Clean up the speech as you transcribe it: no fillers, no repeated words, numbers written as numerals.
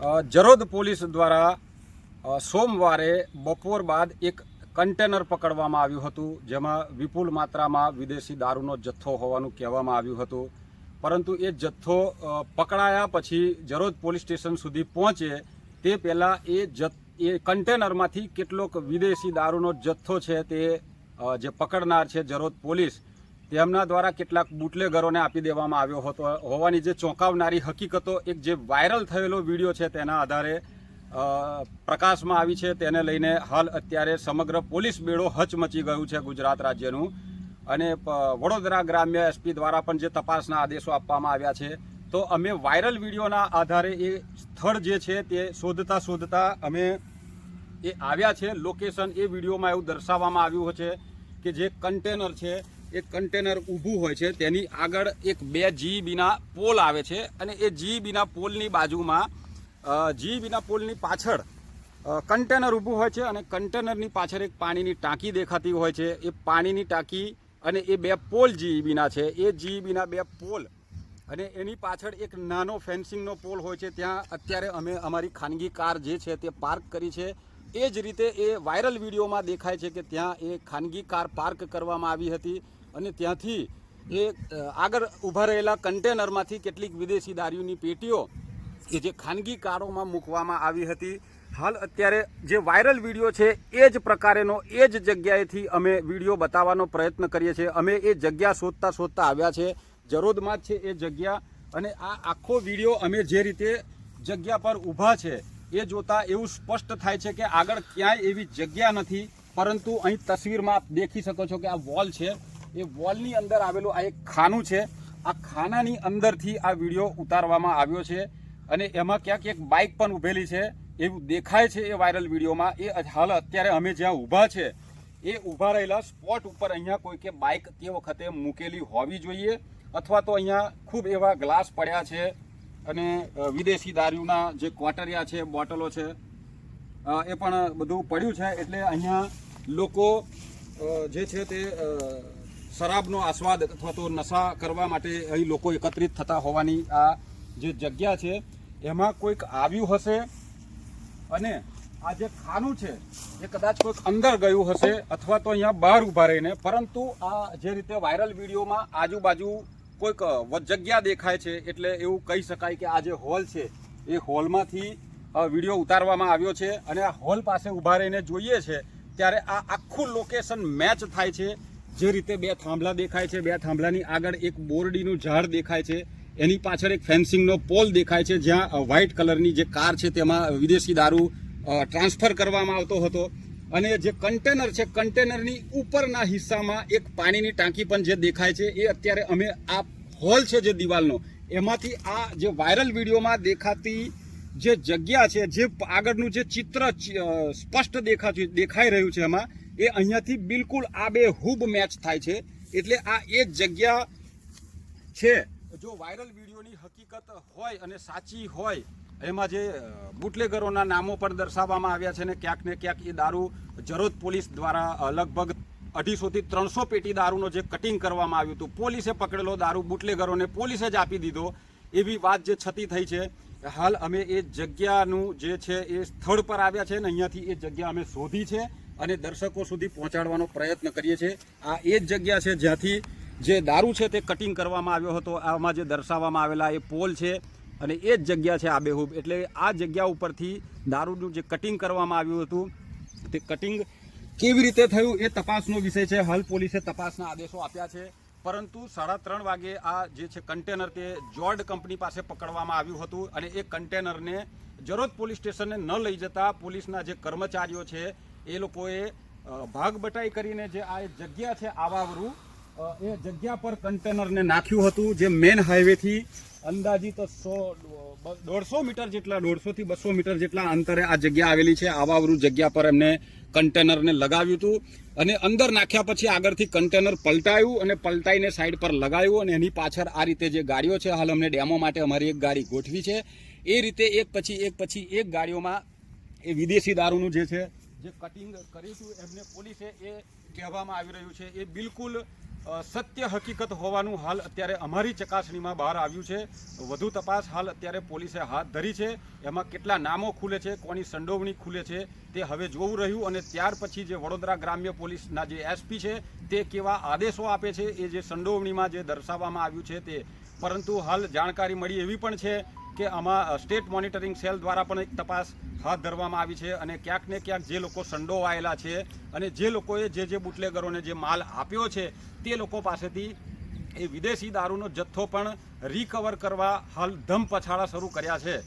Jarod police દ્વારા સોમવારે બપોર બાદ એક કન્ટેનર પકડવામાં આવ્યું હતું, જેમાં વિપુલ માત્રામાં વિદેશી દારૂનો જથ્થો હોવાનું કહેવામાં આવ્યું હતું. પરંતુ એ જથ્થો પકડાયા પછી જરોદ પોલીસ સ્ટેશન સુધી પહોંચે તે પહેલાં એ કન્ટેનરમાંથી કેટલોક વિદેશી દારૂનો જથ્થો છે તે જે પકડનાર છે જરોદ પોલીસ, તેમના દ્વારા કેટલાક બુટલેગરોને આપી દેવામાં આવ્યો હતો હોવાની જે ચોંકાવનારી હકીકતો એક જે વાયરલ થયેલો વિડીયો છે તેના આધારે પ્રકાશમાં આવી છે. તેને લઈને હાલ અત્યારે સમગ્ર પોલીસ બેડો હચમચી ગયું છે ગુજરાત રાજ્યનું. અને વડોદરા ગ્રામ્ય એસપી દ્વારા પણ જે તપાસના આદેશો આપવામાં આવ્યા છે, તો અમે વાયરલ વિડીયોના આધારે એ સ્થળ જે છે તે શોધતા અમે એ આવ્યા છે. લોકેશન એ વિડીયોમાં એવું દર્શાવવામાં આવ્યું છે કે જે કન્ટેનર છે એ કન્ટેનર ઊભું હોય છે, તેની આગળ એક 2 GBના પોલ આવે છે અને એ GBના પોલની બાજુમાં GBના પોલની પાછળ કન્ટેનર ઊભું હોય છે અને કન્ટેનરની પાછળ એક પાણીની ટાંકી દેખાતી હોય છે. એ પાણીની ટાંકી અને એ 2 પોલ GBના છે, એ GBના 2 પોલ અને એની પાછળ એક નાનો ફેન્સિંગનો પોલ હોય છે. ત્યાં અત્યારે અમે અમારી ખાનગી કાર જે છે તે પાર્ક કરી છે. એ જ રીતે એ વાયરલ વિડીયોમાં દેખાય છે કે ત્યાં એ ખાનગી કાર પાર્ક કરવામાં આવી હતી અને ત્યાંથી એ આગળ ઊભા રહેલા કન્ટેનરમાંથી કેટલીક વિદેશી દારૂની પેટીઓ કે જે ખાનગી કારોમાં મૂકવામાં આવી હતી. હાલ અત્યારે જે વાયરલ વિડીયો છે એ જ પ્રકારેનો એ જ જગ્યાએથી અમે વિડીયો બતાવવાનો પ્રયત્ન કરીએ છીએ. અમે એ જગ્યા શોધતા આવ્યા છે, જરોદમાં જ છે એ જગ્યા. અને આ આખો વિડીયો અમે જે રીતે જગ્યા પર ઊભા છે એ જોતા એવું સ્પષ્ટ થાય છે કે આગળ ક્યાંય એવી જગ્યા નથી, પરંતુ અહીં તસવીરમાં આપ દેખી શકો છો કે આ વોલ છે, એ વોલની અંદર આવેલું આ એક ખાનું છે. આ ખાનાની અંદરથી આ વિડીયો ઉતારવામાં આવ્યો છે અને એમાં ક્યાંક એક બાઇક પણ ઊભેલી છે એવું દેખાય છે એ વાયરલ વિડીયોમાં. એ હાલ અત્યારે અમે જ્યાં ઊભા છે એ ઊભા રહેલા સ્પોટ ઉપર અહીંયા કોઈ કે બાઇક તે વખતે મૂકેલી હોવી જોઈએ, અથવા તો અહીંયા ખૂબ એવા ગ્લાસ પડ્યા છે અને વિદેશી દારૂના જે ક્વાટરિયા છે, બોટલો છે, એ પણ બધું પડ્યું છે. એટલે અહીંયા લોકો જે છે તે શરાબનો આસ્વાદ અથવા તો નશા કરવા માટે અહીં લોકો એકત્રિત થતા હોવાની આ જે જગ્યા છે એમાં કોઈક આવ્યું હશે અને આ જે ખાનું છે એ કદાચ કોઈક અંદર ગયું હશે અથવા તો અહીંયા બહાર ઊભા રહીને. પરંતુ આ જે રીતે વાયરલ વિડીયોમાં આજુબાજુ કોઈક જગ્યા દેખાય છે, એટલે એવું કહી શકાય કે આ જે હોલ છે એ હોલમાંથી વિડીયો ઉતારવામાં આવ્યો છે. અને આ હોલ પાસે ઊભા રહીને જોઈએ છે ત્યારે આ આખું લોકેશન મેચ થાય છે. જે રીતે 2 થાંભલા દેખાય છે, 2 થાંભલાની આગળ એક બોરડીનું ઝાડ દેખાય છે, એની પાછળ એક ફેન્સિંગનો પોલ દેખાય છે, જ્યાં વ્હાઇટ કલરની જે કાર છે તેમાં વિદેશી દારૂ ટ્રાન્સફર કરવામાં આવતો હતો. અને જે કન્ટેનર છે, કન્ટેનરની ઉપરના હિસ્સામાં એક પાણીની ટાંકી પણ જે દેખાય છે. એ અત્યારે અમે આ હોલ છે જે દિવાલનો, એમાંથી આ જે વાયરલ વિડીયોમાં દેખાતી જે જગ્યા છે, જે આગળનું જે ચિત્ર સ્પષ્ટ દેખાઈ રહ્યું છે એમાં, એ અહીંયાથી બિલકુલ આ બેહૂબ મેચ થાય છે. એટલે આ એ જ જગ્યા છે. જો વાયરલ વિડીયોની હકીકત હોય અને સાચી હોય, એમાં જે બુટલેગરોના નામો પણ દર્શાવવામાં આવ્યા છે ને ક્યાંક એ દારૂ જરોદ પોલીસ દ્વારા લગભગ 250 થી 300 પેટી દારૂનો જે કટિંગ કરવામાં આવ્યું હતું, પોલીસે પકડેલો દારૂ બુટલેગરોને પોલીસે જ આપી દીધો, એવી વાત જે છતી થઈ છે. હાલ અમે એ જગ્યાનું જે છે એ સ્થળ પર આવ્યા છે ને અહીંયાથી એ જગ્યા અમે શોધી છે અને દર્શકો સુધી પહોંચાડવાનો પ્રયત્ન કરીએ છીએ. આ એ જ જગ્યા છે જ્યાંથી જે દારૂ છે તે કટિંગ કરવામાં આવ્યો હતો. આમાં જે દર્શાવવામાં આવેલા એ પોલ છે અને એ જ જગ્યા છે આબેહૂબ. એટલે આ જગ્યા ઉપરથી દારૂનું જે કટિંગ કરવામાં આવ્યું હતું તે કટિંગ કેવી રીતે થયું એ તપાસનો વિષય છે. હાલ પોલીસે તપાસના આદેશો આપ્યા છે, પરંતુ 3:30 વાગે આ જે છે કન્ટેનર તે જોર્ડ કંપની પાસે પકડવામાં આવ્યું હતું અને એ કન્ટેનરને જરોદ પોલીસ સ્ટેશને ન લઈ જતા પોલીસના જે કર્મચારીઓ છે એ લોકોએ ભાગ બટાઈ કરીને જે આ જગ્યા છે આવાવરું, એ જગ્યા પર કન્ટેનરને નાખ્યું હતું. જે મેન હાઈવેથી અંદાજિત 150 મીટર જેટલા, 150 થી 200 મીટર જેટલા અંતરે આ જગ્યા આવેલી છે. આવાવરું જગ્યા પર એમને કન્ટેનરને લગાવ્યું હતું અને અંદર નાખ્યા પછી આગળથી કન્ટેનર પલટાયું અને પલટાઈને સાઈડ પર લગાવ્યું અને એની પાછળ આ રીતે જે ગાડીઓ છે, હાલ અમને ડેમો માટે અમારી એક ગાડી ગોઠવી છે, એ રીતે એક પછી એક ગાડીઓમાં એ વિદેશી દારૂનું જે છે જે કટિંગ કર્યું હતું એમને પોલીસે એ કહેવામાં આવી રહ્યું છે એ બિલકુલ સત્ય હકીકત હોવાનું હાલ અત્યારે અમારી ચકાસણીમાં બહાર આવ્યું છે. વધુ તપાસ હાલ અત્યારે પોલીસે હાથ ધરી છે. એમાં કેટલા નામો ખુલે છે, કોની સંડોવણી ખુલે છે તે હવે જોવું રહ્યું. અને ત્યાર પછી જે વડોદરા ગ્રામ્ય પોલીસના જે એસપી છે તે કેવા આદેશો આપે છે એ જે સંડોવણીમાં જે દર્શાવવામાં આવ્યું છે તે. પરંતુ હાલ જાણકારી મળી એવી પણ છે કે આમાં સ્ટેટ મોનિટરિંગ સેલ દ્વારા પણ એક તપાસ હાથ ધરવામાં આવી છે. અને ક્યાંક ને ક્યાંક જે લોકો સંડોવાયેલા છે અને જે લોકોએ જે બુટલેગરોને જે માલ આપ્યો છે તે લોકો પાસેથી એ વિદેશી દારૂનો જથ્થો પણ રિકવર કરવા હાલ ધમપછાડા શરૂ કર્યા છે.